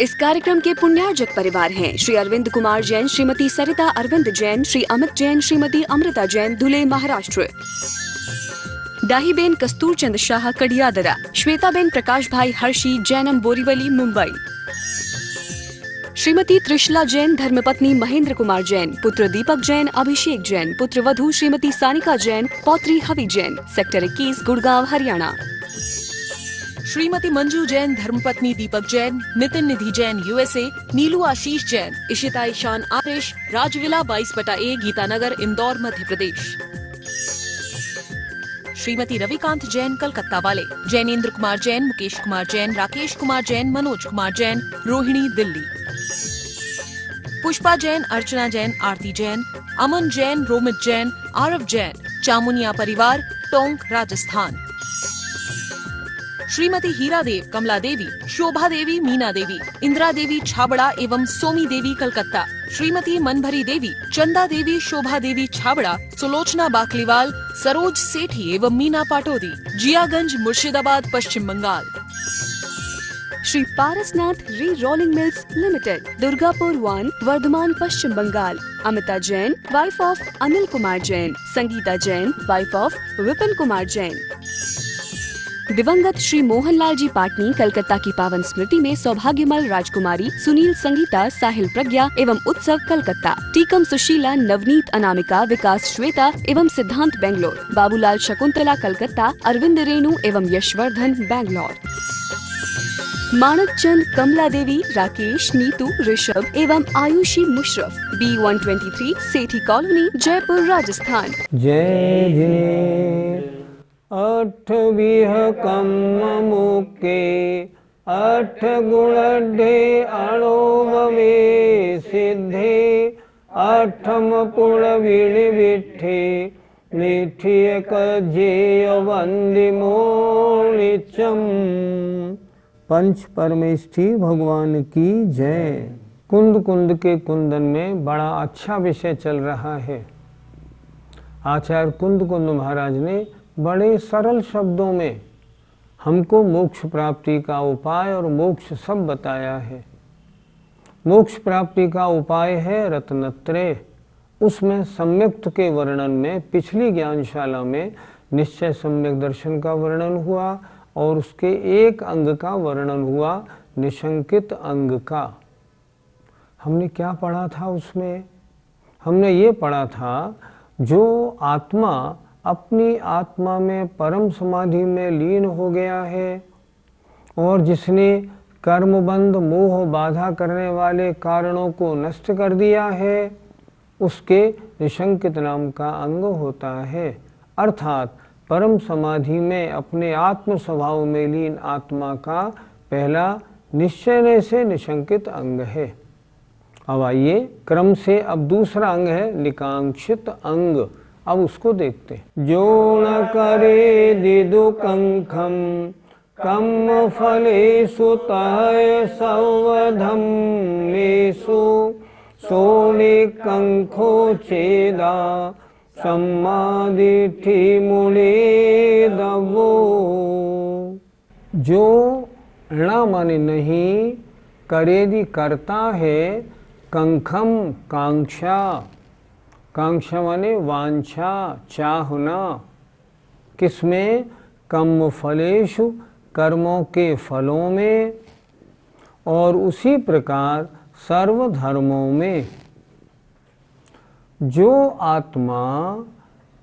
इस कार्यक्रम के पुण्यार्जक परिवार हैं श्री अरविंद कुमार जैन, श्रीमती सरिता अरविंद जैन, श्री अमित जैन, श्रीमती अमृता जैन, धुले महाराष्ट्र। दाहीबेन कस्तूरचंद शाह कडियादरा, श्वेताबेन प्रकाश भाई हर्षी, जैनम बोरीवली, मुंबई। श्रीमती त्रिशला जैन, धर्मपत्नी महेंद्र कुमार जैन, पुत्र दीपक जैन, अभिषेक जैन, पुत्र वधू श्रीमती सानिका जैन, पौत्री हवि जैन, सेक्टर 21, गुड़गांव, हरियाणा। श्रीमती मंजू जैन, धर्मपत्नी दीपक जैन, नितिन निधि जैन, यूएसए, नीलू आशीष जैन, इशिता ईशान आरिश, राजविला 22/A, गीतानगर, इंदौर, मध्य प्रदेश। श्रीमती रविकांत जैन, कलकत्ता वाले, जैनेन्द्र कुमार जैन, मुकेश कुमार जैन, राकेश कुमार जैन, मनोज कुमार जैन, रोहिणी, दिल्ली। पुष्पा जैन, अर्चना जैन, आरती जैन, अमन जैन, रोमित जैन, आरव जैन, चामुनिया परिवार, टोंक, राजस्थान। श्रीमती हीरा देव, कमला देवी, शोभा देवी, मीना देवी, इंदिरा देवी छाबड़ा एवं सोमी देवी, कलकत्ता। श्रीमती मनभरी देवी, चंदा देवी, शोभा देवी छाबड़ा, सुलोचना बाकलीवाल, सरोज सेठी एवं मीना पाटोदी, जियागंज, मुर्शिदाबाद, पश्चिम Bengal. Shri Parasnath re rolling mills limited, Durgapur 1, Bardhaman, Paschim Bengal. Amita Jain, wife of Anil Kumar Jain, Sangeeta Jain, wife of Vipin Kumar Jain. दिवंगत श्री मोहनलाल जी पाटनी, कलकत्ता की पावन स्मृति में सौभाग्यमल राजकुमारी, सुनील संगीता, साहिल प्रज्ञा एवं उत्सव, कलकत्ता। टीकम सुशीला, नवनीत अनामिका, विकास श्वेता एवं सिद्धांत, बेंगलोर। बाबूलाल शकुंतला, कलकत्ता, अरविंद रेणु एवं यशवर्धन, बैंगलोर। मानक चंद, कमला देवी, राकेश, नीतू, ऋषभ एवं आयुषी मुशरफ, B123, सेठी कॉलोनी, जयपुर, राजस्थान। जय जिनेन्द्र अठ बिह कम मुके, अठ गुणढे अणोभवे सिद्धे, अठम पुण विड़ विठे, निठिय कजेय वंदि मोनिचम। पंच परमेष्ठी भगवान की जय। कुंद कुंद के कुंदन में बड़ा अच्छा विषय चल रहा है। आचार्य कुंद कुंद महाराज ने बड़े सरल शब्दों में हमको मोक्ष प्राप्ति का उपाय और मोक्ष सब बताया है। मोक्ष प्राप्ति का उपाय है रत्नत्रय। उसमें सम्यक्त के वर्णन में पिछली ज्ञानशाला में निश्चय सम्यक दर्शन का वर्णन हुआ और उसके एक अंग का वर्णन हुआ, निशंकित अंग का। हमने क्या पढ़ा था उसमें? हमने ये पढ़ा था जो आत्मा अपनी आत्मा में परम समाधि में लीन हो गया है और जिसने कर्मबंध मोह बाधा करने वाले कारणों को नष्ट कर दिया है, उसके निशंकित नाम का अंग होता है। अर्थात परम समाधि में अपने आत्म स्वभाव में लीन आत्मा का पहला निश्चय से निशंकित अंग है। अब आइए क्रम से अब दूसरा अंग है निकांक्षित अंग। अब उसको देखते हैं। जो न करे दिदु कंखम कम फलेषु तय सवधम मेषु, सोने कंखो चेदा सम्मादिठी मुने दवो। जो ऋणा माने नहीं, करेदि करता है, कंखम कांक्षा, कांक्षा माने वांछा चाहना, किसमें? कर्म फलेषु, कर्मों के फलों में, और उसी प्रकार सर्वधर्मों में। जो आत्मा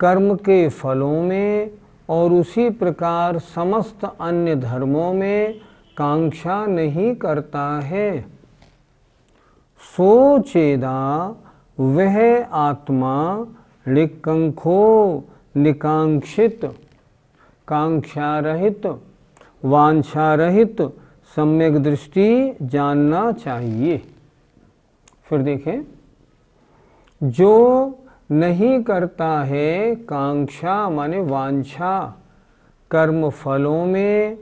कर्म के फलों में और उसी प्रकार समस्त अन्य धर्मों में कांक्षा नहीं करता है, सो चेदा वह आत्मा निकंखो, निकांक्षित, कांक्षा रहित, वांछा रहित सम्यक दृष्टि जानना चाहिए। फिर देखें, जो नहीं करता है कांक्षा माने वांछा कर्म फलों में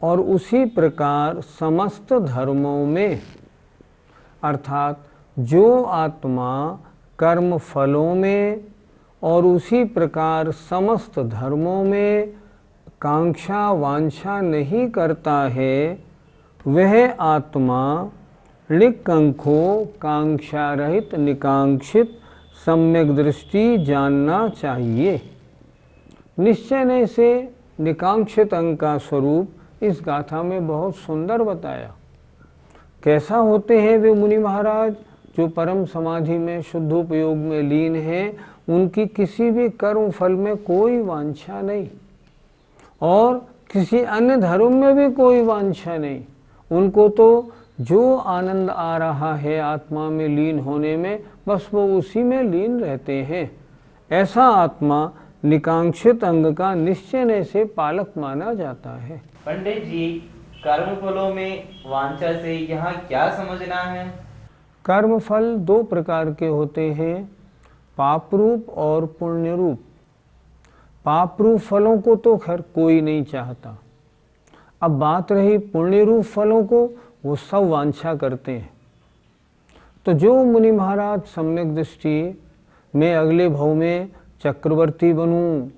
और उसी प्रकार समस्त धर्मों में, अर्थात जो आत्मा कर्म फलों में और उसी प्रकार समस्त धर्मों में कांक्षा वांछा नहीं करता है, वह आत्मा ऋक् अंको कांक्षा रहित निकांक्षित सम्यक दृष्टि जानना चाहिए। निश्चय से निकांक्षित अंग का स्वरूप इस गाथा में बहुत सुंदर बताया। कैसा होते हैं वे मुनि महाराज? जो परम समाधि में शुद्धोपयोग में लीन हैं, उनकी किसी भी कर्म फल में कोई वांछा नहीं और किसी अन्य धर्म में भी कोई वांछा नहीं। उनको तो जो आनंद आ रहा है आत्मा में लीन होने में, बस वो उसी में लीन रहते हैं। ऐसा आत्मा निकांक्षित अंग का निश्चय से पालक माना जाता है। पंडित जी, कर्म फलों में वांछा से यहाँ क्या समझना है? कर्म फल दो प्रकार के होते हैं, पाप रूप और पुण्य रूप। पाप रूप फलों को तो खैर कोई नहीं चाहता। अब बात रही पुण्य रूप फलों को, वो सब वांछा करते हैं। तो जो मुनि महाराज सम्यक दृष्टि में अगले भव में चक्रवर्ती बनूं,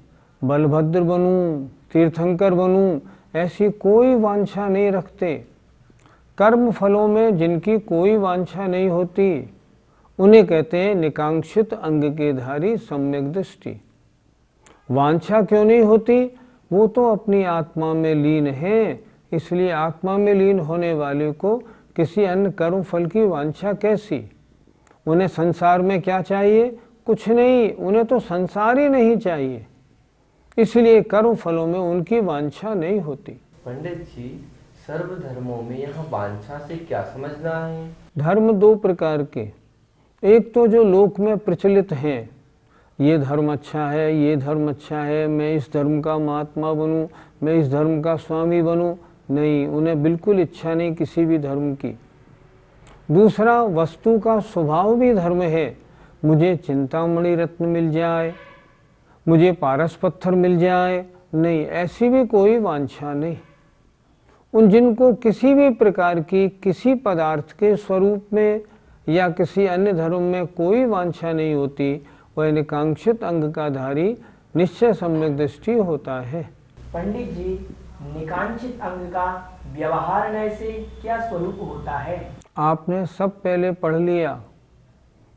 बलभद्र बनूं, तीर्थंकर बनूं, ऐसी कोई वांछा नहीं रखते। कर्म फलों में जिनकी कोई वांछा नहीं होती, उन्हें कहते हैं निकांक्षित अंग के धारी सम्यक दृष्टि। वांछा क्यों नहीं होती? वो तो अपनी आत्मा में लीन है, इसलिए आत्मा में लीन होने वाले को किसी अन्य कर्म फल की वांछा कैसी? उन्हें संसार में क्या चाहिए? कुछ नहीं, उन्हें तो संसार ही नहीं चाहिए, इसलिए कर्म फलों में उनकी वांछा नहीं होती। पंडित जी, सर्व धर्मों में यहाँ वांछा से क्या समझना है? धर्म दो प्रकार के, एक तो जो लोक में प्रचलित हैं, ये धर्म अच्छा है, ये धर्म अच्छा है, मैं इस धर्म का महात्मा बनूं, मैं इस धर्म का स्वामी बनूं। नहीं, उन्हें बिल्कुल इच्छा नहीं किसी भी धर्म की। दूसरा, वस्तु का स्वभाव भी धर्म है। मुझे चिंतामणि रत्न मिल जाए, मुझे पारस पत्थर मिल जाए, नहीं, ऐसी भी कोई वांछा नहीं। उन जिनको किसी भी प्रकार की किसी पदार्थ के स्वरूप में या किसी अन्य धर्म में कोई वांछा नहीं होती, वह निकांक्षित अंग का धारी निश्चय सम्यक दृष्टि होता है। पंडित जी, निकांक्षित अंग का व्यवहार नय से क्या स्वरूप होता है? आपने सब पहले पढ़ लिया,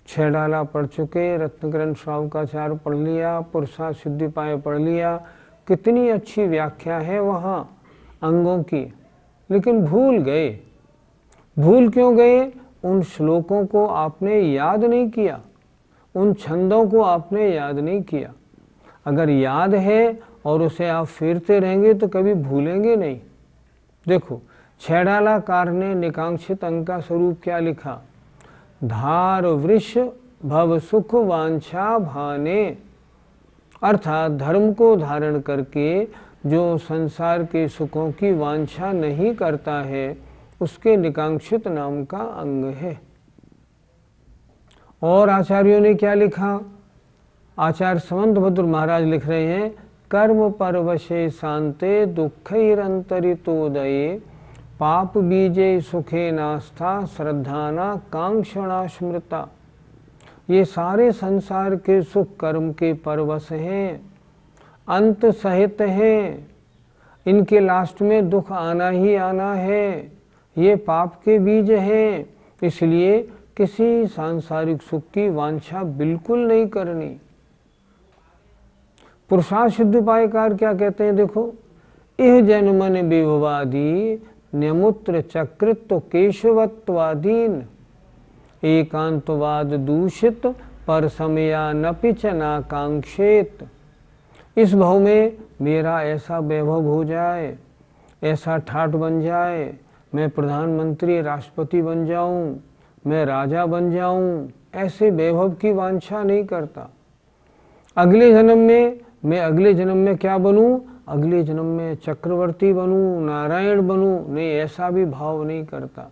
छह डाला पढ़ चुके, रत्नकरण श्रावकाचार्य पढ़ लिया, पुरुषा सिद्धिपाय पढ़ लिया, कितनी अच्छी व्याख्या है वहाँ अंगों की, लेकिन भूल गए। भूल क्यों गए? उन श्लोकों को आपने याद नहीं किया, उन छंदों को आपने याद नहीं किया। अगर याद है और उसे आप फेरते रहेंगे तो कभी भूलेंगे नहीं। देखो, छेड़ालाकार ने निकांक्षित अंग का स्वरूप क्या लिखा? धार वृष भव सुख वांछा भाने, अर्थात धर्म को धारण करके जो संसार के सुखों की वांछा नहीं करता है, उसके निकांक्षित नाम का अंग है। और आचार्यों ने क्या लिखा? आचार्य समंतभद्र महाराज लिख रहे हैं, कर्म परवशे शांते दुःखैरंतरितोदये पाप बीजे सुखे नास्था श्रद्धाना कांक्षणा स्मृता। ये सारे संसार के सुख कर्म के परवश हैं, अंत सहित हैं, इनके लास्ट में दुख आना ही आना है, ये पाप के बीज हैं, इसलिए किसी सांसारिक सुख की वांछा बिल्कुल नहीं करनी। पुरुषार्थ सिद्धिपायकार क्या कहते हैं? देखो, इह जन्मन विभवादी न्यमुत्र चक्रित केशवत्वादीन एकांतवाद दूषित पर समया नपि च नाकांक्षेत। इस भव में मेरा ऐसा वैभव हो जाए, ऐसा ठाट बन जाए, मैं प्रधानमंत्री राष्ट्रपति बन जाऊं, मैं राजा बन जाऊं, ऐसे वैभव की वांछा नहीं करता। अगले जन्म में मैं अगले जन्म में क्या बनूं? अगले जन्म में चक्रवर्ती बनूं, नारायण बनूं, नहीं, ऐसा भी भाव नहीं करता।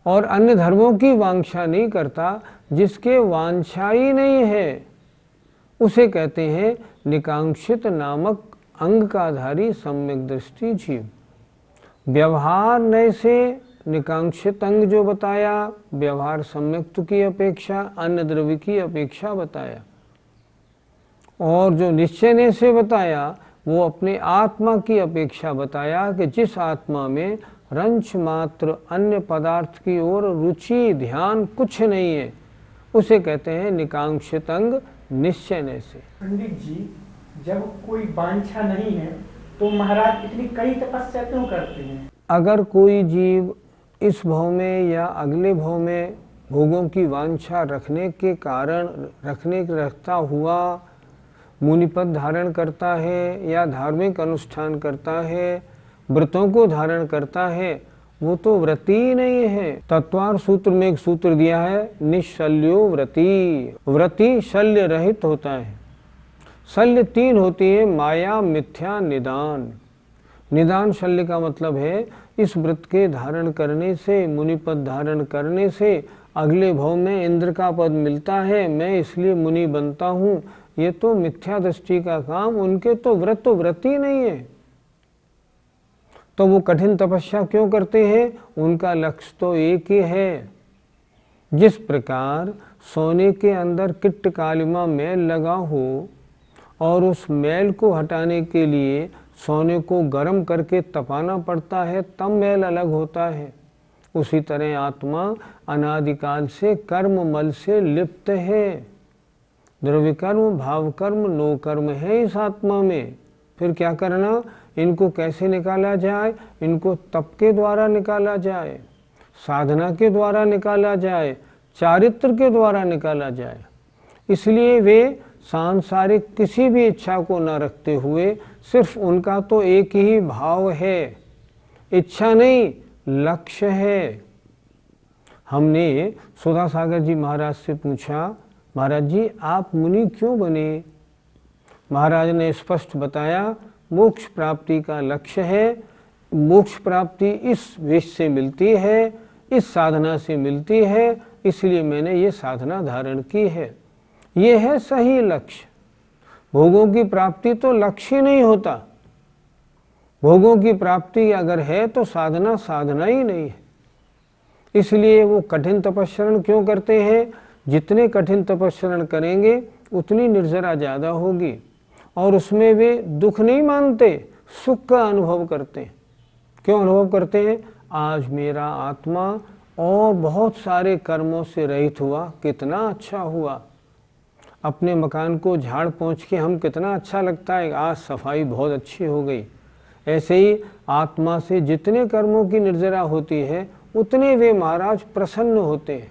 और अन्य धर्मों की वांछा नहीं करता। जिसके वांछा ही नहीं है उसे कहते हैं निकांक्षित नामक अंग का धारी सम्यक दृष्टि जीव। व्यवहार नय से निकांक्षित अंग जो बताया, व्यवहार सम्यक्त की अपेक्षा अन्य द्रव्य की अपेक्षा बताया, और जो निश्चय से बताया वो अपने आत्मा की अपेक्षा बताया कि जिस आत्मा में रंच मात्र अन्य पदार्थ की ओर रुचि ध्यान कुछ नहीं है, उसे कहते हैं निकांक्षित अंग निश्चय से। पंडित जी, जब कोई वांछा नहीं है तो महाराज इतनी कड़ी तपस्या क्यों करते हैं? अगर कोई जीव इस भव में या अगले भव में भोगों की वांछा रखने के कारण रखता हुआ मुनिपद धारण करता है या धार्मिक अनुष्ठान करता है, व्रतों को धारण करता है, वो तो व्रती ही नहीं है। तत्वार सूत्र में एक सूत्र दिया है, निशल्यो व्रती। व्रती शल्य रहित होता है। शल्य 3 होती है, माया, मिथ्या, निदान। निदान शल्य का मतलब है इस व्रत के धारण करने से, मुनिपद धारण करने से अगले भव में इंद्र का पद मिलता है, मैं इसलिए मुनि बनता हूँ। ये तो मिथ्या दृष्टि का काम, उनके तो व्रत ही नहीं है। तो वो कठिन तपस्या क्यों करते हैं? उनका लक्ष्य तो एक ही है। जिस प्रकार सोने के अंदर किट्ट कालिमा मैल लगा हो और उस मैल को हटाने के लिए सोने को गर्म करके तपाना पड़ता है, तब मैल अलग होता है। उसी तरह आत्मा अनादिकाल से कर्म मल से लिप्त है। द्रव्य कर्म, भाव कर्म, नो कर्म है इस आत्मा में। फिर क्या करना? इनको कैसे निकाला जाए? इनको तप के द्वारा निकाला जाए, साधना के द्वारा निकाला जाए, चारित्र के द्वारा निकाला जाए। इसलिए वे सांसारिक किसी भी इच्छा को न रखते हुए सिर्फ उनका तो एक ही भाव है, इच्छा नहीं, लक्ष्य है। हमने सुधा सागर जी महाराज से पूछा, महाराज जी आप मुनि क्यों बने? महाराज ने स्पष्ट बताया, मोक्ष प्राप्ति का लक्ष्य है। मोक्ष प्राप्ति इस वेश से मिलती है, इस साधना से मिलती है, इसलिए मैंने ये साधना धारण की है। ये है सही लक्ष्य। भोगों की प्राप्ति तो लक्ष्य नहीं होता। भोगों की प्राप्ति अगर है तो साधना साधना ही नहीं है। इसलिए वो कठिन तपस्या क्यों करते हैं? जितने कठिन तपस्या करेंगे उतनी निर्जरा ज्यादा होगी, और उसमें वे दुख नहीं मानते, सुख का अनुभव करते हैं। क्यों अनुभव करते हैं? आज मेरा आत्मा और बहुत सारे कर्मों से रहित हुआ, कितना अच्छा हुआ। अपने मकान को झाड़ पोंछ के हम कितना अच्छा लगता है, आज सफाई बहुत अच्छी हो गई। ऐसे ही आत्मा से जितने कर्मों की निर्जरा होती है उतने वे महाराज प्रसन्न होते हैं,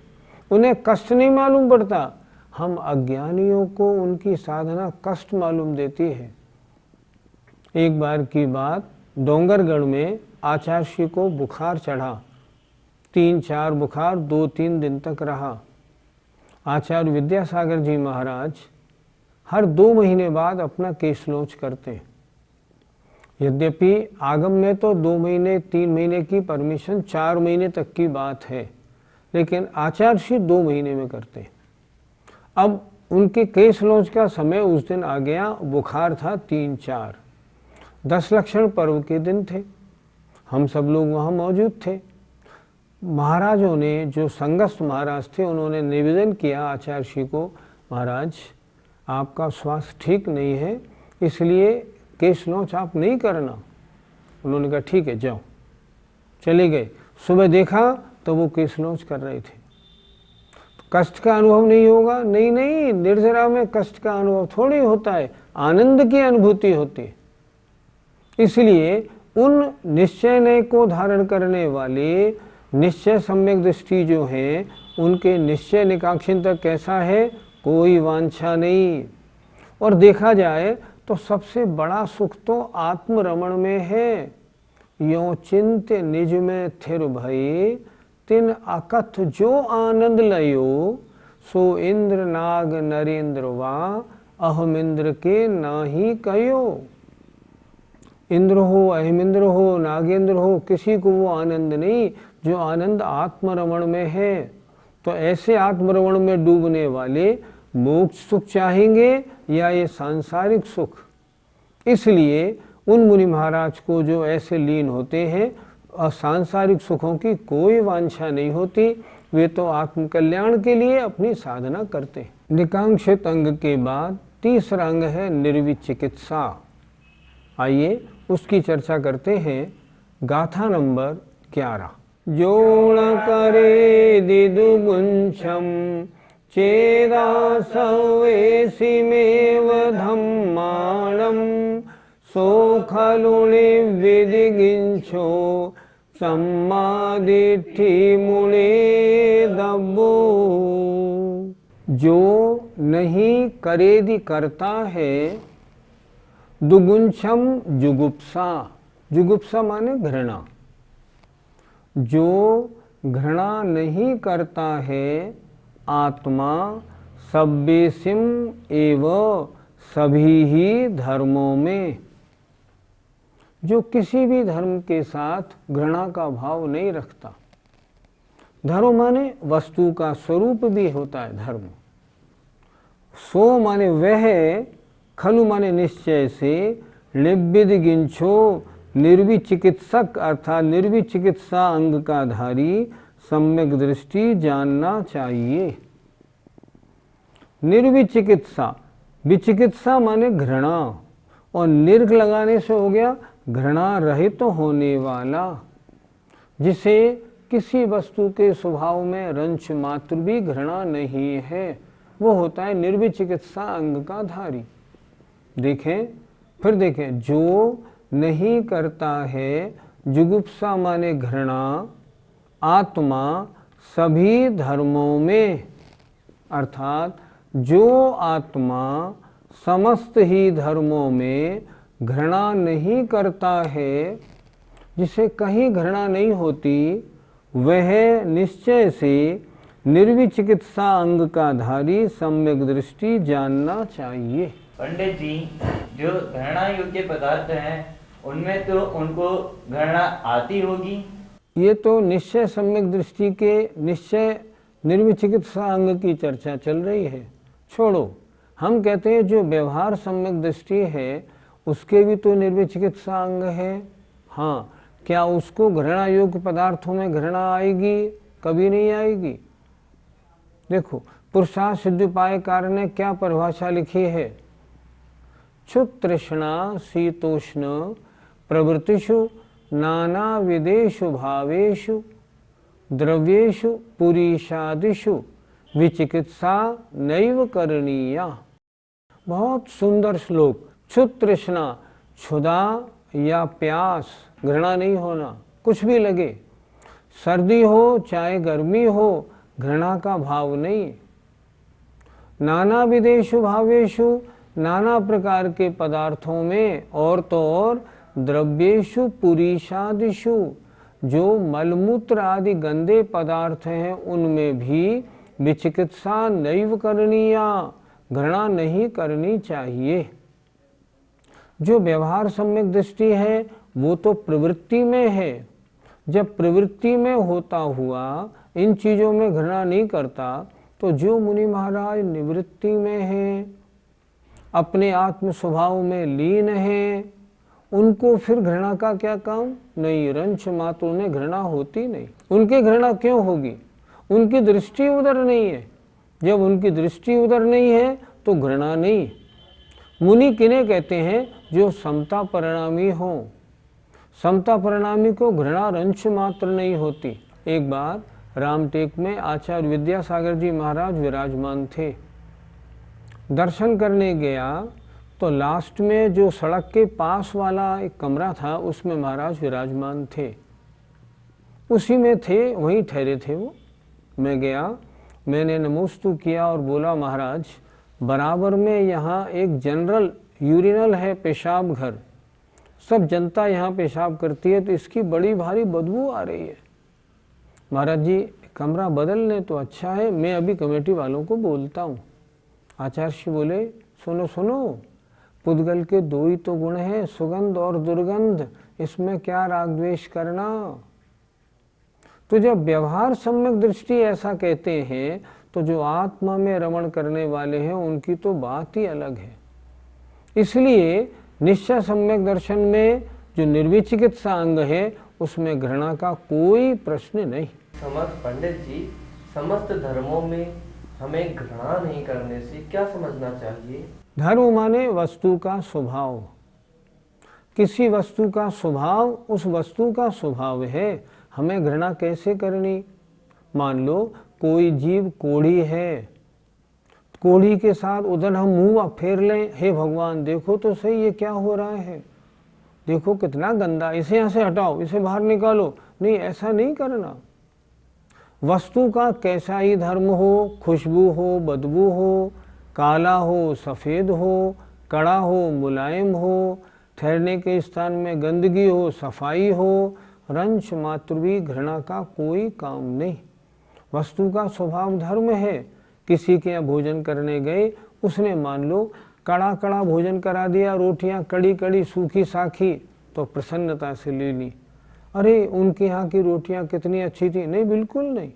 उन्हें कष्ट नहीं मालूम पड़ता। हम अज्ञानियों को उनकी साधना कष्ट मालूम देती है। एक बार की बात, डोंगरगढ़ में आचार्य को बुखार चढ़ा, 3-4 बुखार 2-3 दिन तक रहा। आचार्य विद्यासागर जी महाराज हर 2 महीने बाद अपना केशलोच करते हैं। यद्यपि आगम में तो 2 महीने 3 महीने की परमिशन 4 महीने तक की बात है, लेकिन आचार्य 2 महीने में करते हैं। अब उनके केशलोच का समय उस दिन आ गया, बुखार था 3-4, 10 लक्षण पर्व के दिन थे, हम सब लोग वहाँ मौजूद थे। महाराजों ने, जो संगस्थ महाराज थे, उन्होंने निवेदन किया आचार्य को, महाराज आपका स्वास्थ्य ठीक नहीं है, इसलिए केशलोच आप नहीं करना। उन्होंने कहा ठीक है जाओ। चले गए। सुबह देखा तो वो केशलोच कर रहे थे। तो कष्ट का अनुभव नहीं होगा? नहीं नहीं, निर्जरा में कष्ट का अनुभव थोड़ी होता है, आनंद की अनुभूति होती है। इसलिए उन निश्चय को धारण करने वाले निश्चय सम्यक दृष्टि जो है, उनके निश्चय निकाक्षित कैसा है? कोई वांछा नहीं। और देखा जाए तो सबसे बड़ा सुख तो आत्मरमण में है। यो चिंत निज में थिर भई, तिन अकथ जो आनंद लयो, सो इंद्र नाग नरेंद्र वा, अहम इंद्र के नाही कयो। इंद्र हो, अहिमिंद्र हो, नागेंद्र हो, किसी को वो आनंद नहीं जो आनंद आत्मरमण में है। तो ऐसे आत्मरमण में डूबने वाले मोक्ष सुख चाहेंगे या ये सांसारिक सुख? इसलिए उन मुनि महाराज को जो ऐसे लीन होते हैं और सांसारिक सुखों की कोई वांछा नहीं होती, वे तो आत्म कल्याण के लिए अपनी साधना करते हैं। निकांक्षित अंग के बाद तीसरा अंग है निर्विचिकित्सा। आइए उसकी चर्चा करते हैं। गाथा नंबर 11। जोण करे दिदुगुंछम चेदासवेशिमेव धम्माणम सो खलुनि विदिगिंछो सम्मादिठि मुने दब्बो। जो नहीं करेदि करता है, दुगुंछम जुगुप्सा, जुगुप्सा माने घृणा, जो घृणा नहीं करता है आत्मा सब्बेसिम एव सभी ही धर्मों में, जो किसी भी धर्म के साथ घृणा का भाव नहीं रखता। धर्म माने वस्तु का स्वरूप भी होता है धर्म। सो माने वह, खलु माने निश्चय से, लिब्बिद गिंछो निर्विचिकित्सक अर्थात निर्विचिकित्सा अंग का धारी सम्यक दृष्टि जानना चाहिए। निर्विचिकित्सा, विचिकित्सा माने घृणा, और निर्घ लगाने से हो गया घृणा रहित तो होने वाला, जिसे किसी वस्तु के स्वभाव में रंच मात्र भी घृणा नहीं है, वो होता है निर्विचिकित्सा अंग का धारी। देखें, फिर देखें, जो नहीं करता है, जुगुप्सा माने घृणा, आत्मा सभी धर्मों में, अर्थात जो आत्मा समस्त ही धर्मों में घृणा नहीं करता है, जिसे कहीं घृणा नहीं होती, वह निश्चय से निर्विचिकित्सा अंग का धारी सम्यक दृष्टि जानना चाहिए। पंडित जी, जो घृणा योग्य पदार्थ हैं उनमें तो उनको घृणा आती होगी। ये तो निश्चय सम्यक दृष्टि के निश्चय निर्विचिकित्सा अंग की चर्चा चल रही है। छोड़ो, हम कहते हैं जो व्यवहार सम्यक दृष्टि है उसके भी तो निर्विचिकित्सा अंग है। हाँ, क्या उसको घृणा योग्य पदार्थों में घृणा आएगी? कभी नहीं आएगी। देखो, पुरुषार्थ सिद्धिपायकार ने क्या परिभाषा लिखी है? क्षुत तृष्णा शीतोष्ण प्रवृत्तिषु नाना विदेषु भावेषु द्रव्येषु पुरीषादिषु विचिकित्सा नैव करणीया। बहुत सुंदर श्लोक। क्षुत तृष्णा, क्षुधा या प्यास, घृणा नहीं होना, कुछ भी लगे, सर्दी हो चाहे गर्मी हो, घृणा का भाव नहीं। नाना विदेशु भावेशु, नाना प्रकार के पदार्थों में, और तो और द्रव्येशु पुरीषादिषु, जो मलमूत्र आदि गंदे पदार्थ हैं उनमें भी विचिकित्सा नैव करणीया, घृणा नहीं करनी चाहिए। जो व्यवहार सम्यक दृष्टि है वो तो प्रवृत्ति में है। जब प्रवृत्ति में होता हुआ इन चीजों में घृणा नहीं करता, तो जो मुनि महाराज निवृत्ति में है, अपने आत्म स्वभाव में लीन है, उनको फिर घृणा का क्या काम? नहीं, रंच मात्र उन्हें घृणा होती नहीं। उनकी घृणा क्यों होगी? उनकी दृष्टि उधर नहीं है। जब उनकी दृष्टि उधर नहीं है तो घृणा नहीं। मुनि किन्हें कहते हैं? जो समता परिणामी हो। समता परिणामी को घृणा रंच मात्र नहीं होती। एक बार रामटेक में आचार्य विद्यासागर जी महाराज विराजमान थे। दर्शन करने गया तो लास्ट में जो सड़क के पास वाला एक कमरा था उसमें महाराज विराजमान थे। उसी में थे, वहीं ठहरे थे वो। मैं गया, मैंने नमोस्तु किया और बोला, महाराज बराबर में यहाँ एक जनरल यूरिनल है, पेशाब घर, सब जनता यहाँ पेशाब करती है, तो इसकी बड़ी भारी बदबू आ रही है। महाराज जी कमरा बदल लें तो अच्छा है, मैं अभी कमेटी वालों को बोलता हूँ। आचार्य बोले, सुनो सुनो, पुद्गल के दो ही तो गुण हैं, सुगंध और दुर्गंध, इसमें क्या राग द्वेष करना। तो जब व्यवहार सम्यक दृष्टि ऐसा कहते हैं तो जो आत्मा में रमण करने वाले हैं उनकी तो बात ही अलग है। इसलिए निश्चय सम्यक दर्शन में जो निर्विचिकित्सा अंग है उसमें घृणा का कोई प्रश्न नहीं। समस्त पंडित जी, समस्त धर्मों में हमें घृणा नहीं करने से क्या समझना चाहिए? धर्म माने वस्तु का स्वभाव। किसी वस्तु का स्वभाव उस वस्तु का स्वभाव है। हमें घृणा कैसे करनी? मान लो कोई जीव कोढ़ी है, कोढ़ी के साथ उधर हम मुंह फेर लें, हे भगवान देखो तो सही ये क्या हो रहा है, देखो कितना गंदा, इसे यहाँ से हटाओ, इसे बाहर निकालो। नहीं, ऐसा नहीं करना। वस्तु का कैसा ही धर्म हो, खुशबू हो, बदबू हो, काला हो, सफ़ेद हो, कड़ा हो, मुलायम हो, ठहरने के स्थान में गंदगी हो, सफाई हो, रंच मात्र भी घृणा का कोई काम नहीं। वस्तु का स्वभाव धर्म है। किसी के यहाँ भोजन करने गए, उसने मान लो कड़ा कड़ा भोजन करा दिया, रोटियां कड़ी कड़ी सूखी साखी, तो प्रसन्नता से ले ली, अरे उनके यहाँ की रोटियां कितनी अच्छी थी। नहीं, बिल्कुल नहीं।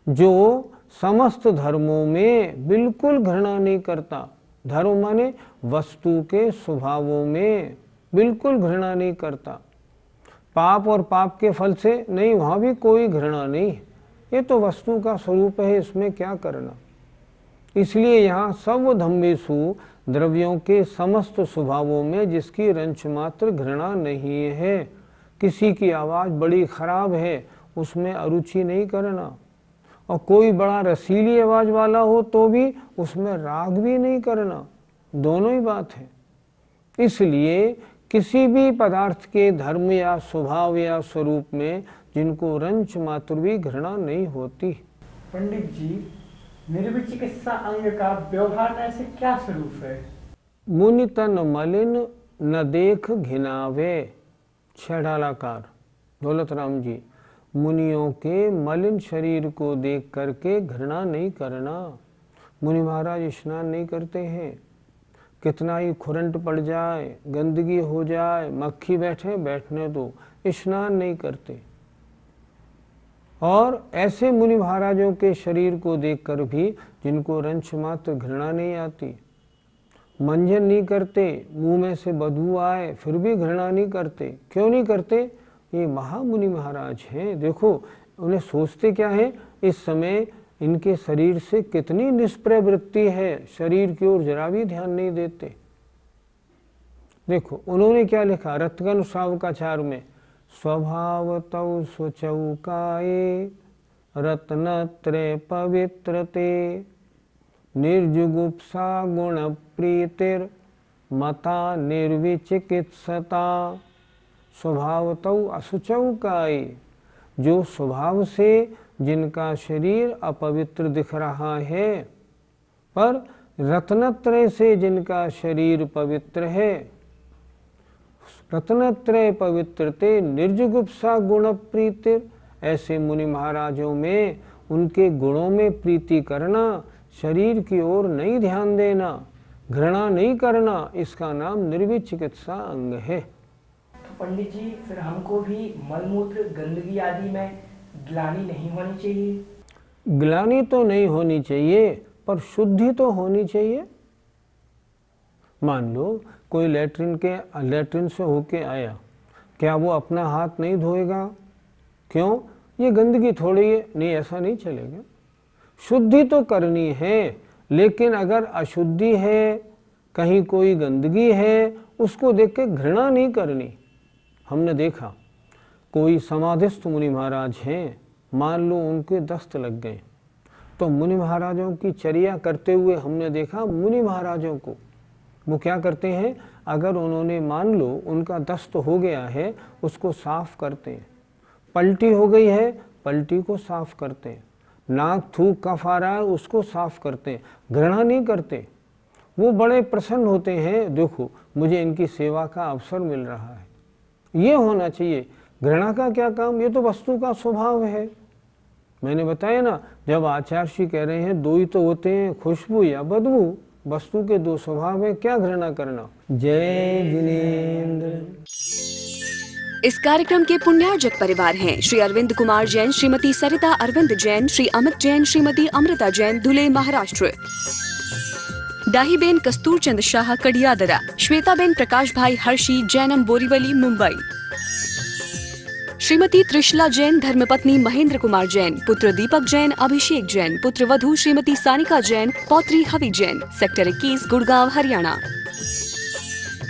जो समस्त धर्मों में बिल्कुल घृणा नहीं करता, धर्म माने वस्तु के स्वभावों में बिल्कुल घृणा नहीं करता, पाप और पाप के फल से नहीं, वहां भी कोई घृणा नहीं। ये तो वस्तु का स्वरूप है, इसमें क्या करना। इसलिए यहाँ सर्वधम्मेषु द्रव्यों के समस्त स्वभावों में जिसकी रंच मात्र घृणा नहीं है। किसी की आवाज़ बड़ी खराब है, उसमें अरुचि नहीं करना, और कोई बड़ा रसीली आवाज़ वाला हो तो भी उसमें राग भी नहीं करना, दोनों ही बात है। इसलिए किसी भी पदार्थ के धर्म या स्वभाव या स्वरूप में जिनको रंच मात्र भी घृणा नहीं होती। पंडित जी, निर्विचिकित्सा अंग का व्यवहार ऐसे क्या स्वरूप है? मुनि तन मलिन न देख घिनावे। छेड़ालाकार दौलत राम जी, मुनियों के मलिन शरीर को देख करके घृणा नहीं करना। मुनि महाराज स्नान नहीं करते हैं, कितना ही खुरंट पड़ जाए, गंदगी हो जाए, मक्खी बैठे बैठने दो, स्नान नहीं करते। और ऐसे मुनि महाराजों के शरीर को देखकर भी जिनको रंच मात्र घृणा नहीं आती, मंजन नहीं करते, मुंह में से बदबू आए फिर भी घृणा नहीं करते। क्यों नहीं करते? ये महामुनि महाराज हैं। देखो उन्हें सोचते क्या है, इस समय इनके शरीर से कितनी निष्प्रय वृत्ति है, शरीर की ओर जरा भी ध्यान नहीं देते। देखो उन्होंने क्या लिखा रत्गन शावकाचार में, स्वभाव तौ सुचौकाये रत्नत्रय पवित्रते निर्जुगुप्सा गुण प्रीतिर मता निर्विचिकित्सता। स्वभाव तौ असुचौकाये, जो स्वभाव से जिनका शरीर अपवित्र दिख रहा है, पर रत्नत्रय से जिनका शरीर पवित्र है। रत्नत्रय पवित्रते निर्जुगुप्सा गुण प्रीतिर। ऐसे मुनि महाराजों में उनके गुणों में प्रीति करना, शरीर की ओर नहीं ध्यान देना, घृणा नहीं करना, इसका नाम निर्विचिकित्सा अंग है। तो पंडित जी, फिर हमको भी मलमूत्र गंदगी आदि में ग्लानि नहीं होनी चाहिए? ग्लानि तो नहीं होनी चाहिए, पर शुद्धि तो होनी चाहिए। मान लो कोई लैट्रिन से होके आया, क्या वो अपना हाथ नहीं धोएगा? क्यों? ये गंदगी थोड़ी है। नहीं, ऐसा नहीं चलेगा। शुद्धि तो करनी है, लेकिन अगर अशुद्धि है, कहीं कोई गंदगी है, उसको देख के घृणा नहीं करनी। हमने देखा कोई समाधिस्थ मुनि महाराज हैं, मान लो उनके दस्त लग गए, तो मुनि महाराजों की चर्या करते हुए हमने देखा मुनि महाराजों को, वो क्या करते हैं, अगर उन्होंने मान लो उनका दस्त हो गया है, उसको साफ करते हैं। पलटी हो गई है, पलटी को साफ करते हैं। नाक थूक कफ आ रहा है, उसको साफ करते हैं। घृणा नहीं करते, वो बड़े प्रसन्न होते हैं, देखो मुझे इनकी सेवा का अवसर मिल रहा है। ये होना चाहिए। घृणा का क्या काम, ये तो वस्तु का स्वभाव है। मैंने बताया ना, जब आचार्य श्री कह रहे हैं दो ही तो होते हैं, खुशबू या बदबू, वस्तु के दो स्वभाव है, क्या घृणा करना। जय जिनेन्द्र। इस कार्यक्रम के पुण्यार्जक परिवार हैं श्री अरविंद कुमार जैन, श्रीमती सरिता अरविंद जैन, श्री अमित जैन, श्रीमती अमृता जैन, धुले महाराष्ट्र। दाहीबेन कस्तूरचंद शाह कडियादरा, श्वेताबेन प्रकाश भाई हर्षी, जैनम बोरीवली मुंबई। श्रीमती त्रिशला जैन, धर्मपत्नी महेंद्र कुमार जैन, पुत्र दीपक जैन, अभिषेक जैन, पुत्र वधू श्रीमती सानिका जैन, पौत्री हवि जैन, सेक्टर 21 गुड़गांव हरियाणा।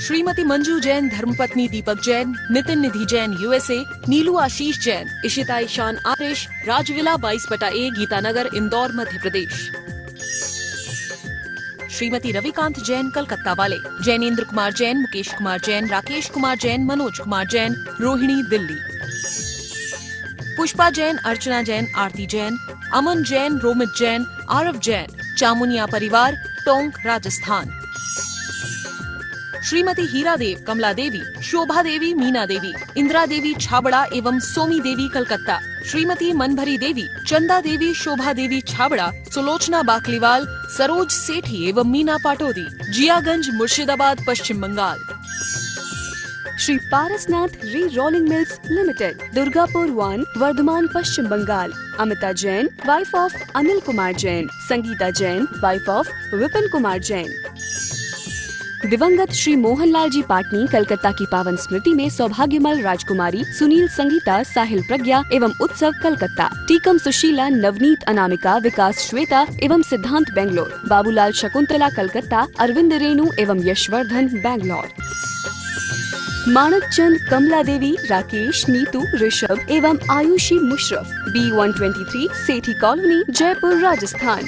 श्रीमती मंजू जैन धर्मपत्नी दीपक जैन, नितिन निधि जैन USA, नीलू आशीष जैन, इशिता ईशान आरिश, राजविला 22/A गीतानगर इंदौर मध्य प्रदेश। श्रीमती रविकांत जैन कलकत्ता वाले, जैनेन्द्र कुमार जैन, मुकेश कुमार जैन, राकेश कुमार जैन, मनोज कुमार जैन, रोहिणी दिल्ली। पुष्पा जैन, अर्चना जैन, आरती जैन, अमन जैन, रोमित जैन, आरव जैन, चामुनिया परिवार, टोंक राजस्थान। श्रीमती हीरा देव, कमला देवी, शोभा देवी, मीना देवी, इंदिरा देवी छाबड़ा एवं सोमी देवी कलकत्ता। श्रीमती मनभरी देवी, चंदा देवी, शोभा देवी छाबड़ा, सुलोचना बाकलीवाल, सरोज सेठी एवं मीना पाटोदी, जियागंज मुर्शिदाबाद पश्चिम Bengal. Shri Parasnath re rolling mills limited, Durgapur 1, Bardhaman Paschim Bengal. Amita Jain, wife of Anil Kumar Jain. Sangeeta Jain, wife of Vipin Kumar Jain. दिवंगत श्री मोहनलाल जी पाटनी कलकत्ता की पावन स्मृति में सौभाग्यमल राजकुमारी, सुनील संगीता, साहिल प्रज्ञा एवं उत्सव कलकत्ता। टीकम सुशीला, नवनीत अनामिका, विकास श्वेता एवं सिद्धांत बेंगलोर। बाबूलाल शकुंतला कलकत्ता, अरविंद रेणु एवं यशवर्धन बैंगलोर। मानक चंद, कमला देवी, राकेश, नीतू, ऋषभ एवं आयुषी मुशरफ, B123 सेठी कॉलोनी, जयपुर राजस्थान।